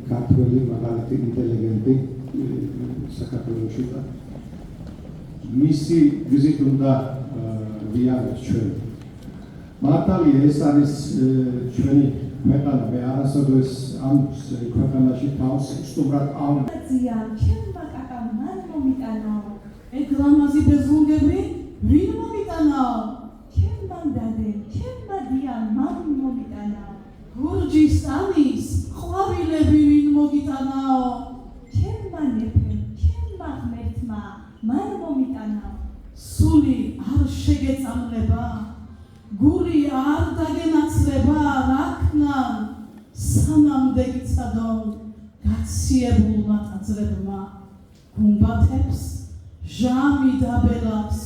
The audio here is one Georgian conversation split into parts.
ქართველი მაგალითი ინტელიგენტი საქართველოში და მისი ვიზით უნდა ვიაროთ ჩვენ. მართალია ეს არის ჩვენი ქვეყანა, მე არასოდეს ამ ქვეყანაში თავს სტუმრად ამ ჩემმა კაკამ მან მომიტანაო. ეგ ლამაზი ბეზლუნგები ვინ მომიტანაო? ჩემმა დადე, ჩემმა დიამ მან მომიტანაო. გურჯისტანის ყვავილები ვინ მოგიტანაო? ჩემმა ნეფემ, ჩემმა ღმერთმა მან მომიტანაო. სული არ შეგეწამლება, გული არ დაგენაცლება, რაკნან სანამდე გიცადონ გაციებულმა ტაძრებმა. გუმბათებს ჟამი დაბელავს,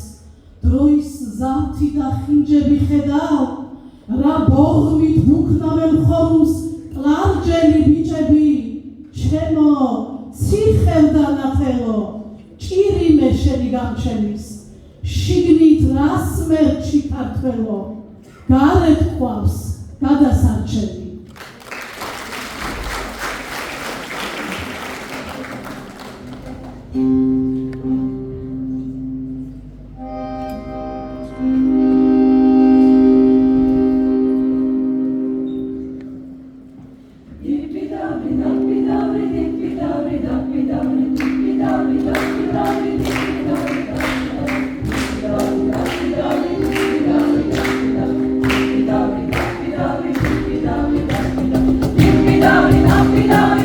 დროის ზამთი და ხინჯები ხედავ, რა ბოღმით ბუქნავენ ხორუმს კლარჯელი ბიჭები. ჩემო ციხევ და ნათელო, ჭირიმე შენი გამჩენის, შიგნით რას მერჩი ქართველო, გარეთ ყავს გადასარჩენი. Down,